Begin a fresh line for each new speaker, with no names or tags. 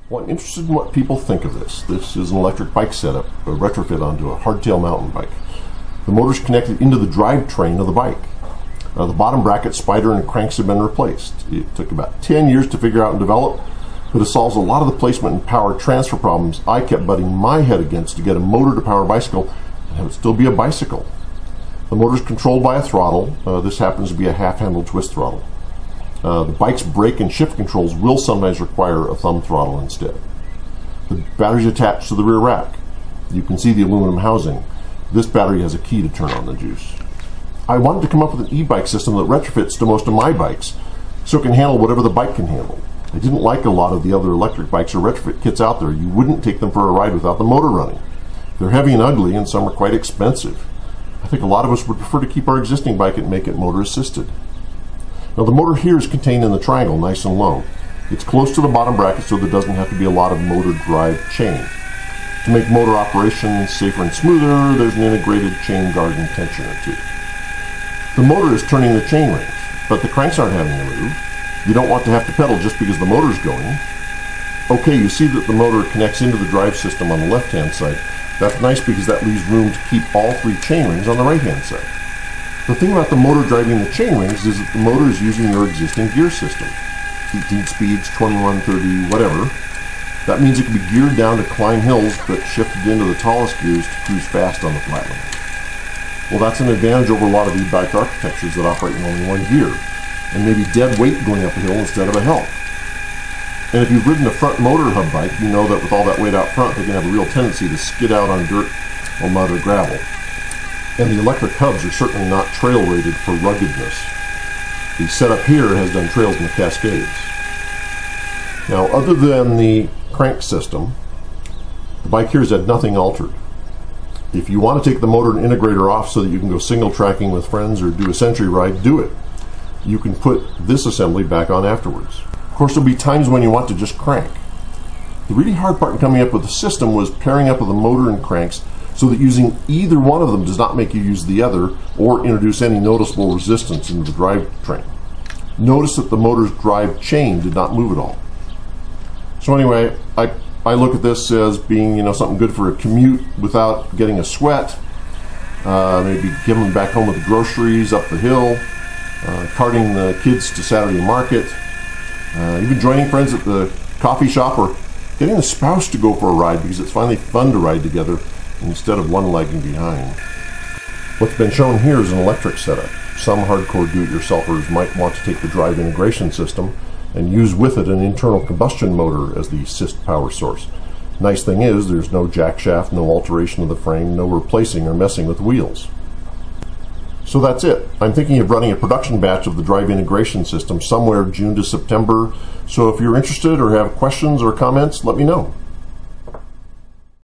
Well, I'm interested in what people think of this. This is an electric bike setup, a retrofit onto a hardtail mountain bike. The motor's connected into the drivetrain of the bike. The bottom bracket, spider, and cranks have been replaced. It took about 10 years to figure out and develop, but it solves a lot of the placement and power transfer problems I kept butting my head against to get a motor to power a bicycle and have it still be a bicycle. The motor is controlled by a throttle. This happens to be a half-handle twist throttle. The bike's brake and shift controls will sometimes require a thumb throttle instead. The battery's attached to the rear rack. You can see the aluminum housing. This battery has a key to turn on the juice. I wanted to come up with an e-bike system that retrofits to most of my bikes so it can handle whatever the bike can handle. I didn't like a lot of the other electric bikes or retrofit kits out there. You wouldn't take them for a ride without the motor running. They're heavy and ugly, and some are quite expensive. I think a lot of us would prefer to keep our existing bike and make it motor assisted. Now the motor here is contained in the triangle, nice and low. It's close to the bottom bracket, so there doesn't have to be a lot of motor drive chain. To make motor operation safer and smoother, there's an integrated chain guard and tensioner too. The motor is turning the chain rings, but the cranks aren't having to move. You don't want to have to pedal just because the motor's going. Okay, you see that the motor connects into the drive system on the left-hand side. That's nice because that leaves room to keep all three chain rings on the right-hand side. The thing about the motor driving the chain rings is that the motor is using your existing gear system. 18 speeds, 21, 30, whatever. That means it can be geared down to climb hills, but shifted into the tallest gears to cruise fast on the flatland. Well, that's an advantage over a lot of e-bike architectures that operate in only one gear, and maybe dead weight going up a hill instead of a help. And if you've ridden a front motor hub bike, you know that with all that weight out front, they can have a real tendency to skid out on dirt or mud or gravel. And the electric hubs are certainly not trail rated for ruggedness. The setup here has done trails in the Cascades. Now, other than the crank system, the bike here has had nothing altered. If you want to take the motor and integrator off so that you can go single tracking with friends or do a century ride, do it. You can put this assembly back on afterwards. Of course, there'll be times when you want to just crank. The really hard part in coming up with the system was pairing up with the motor and cranks so that using either one of them does not make you use the other or introduce any noticeable resistance into the drivetrain. Notice that the motor's drive chain did not move at all. So anyway, I look at this as being, something good for a commute without getting a sweat. Maybe giving back home with the groceries up the hill, carting the kids to Saturday market, even joining friends at the coffee shop, or getting the spouse to go for a ride because it's finally fun to ride together instead of one lagging behind. What's been shown here is an electric setup. Some hardcore do-it-yourselfers might want to take the drive integration system and use with it an internal combustion motor as the assist power source. Nice thing is there's no jack shaft, no alteration of the frame, no replacing or messing with the wheels. So that's it. I'm thinking of running a production batch of the drive integration system somewhere June to September. So if you're interested or have questions or comments, let me know.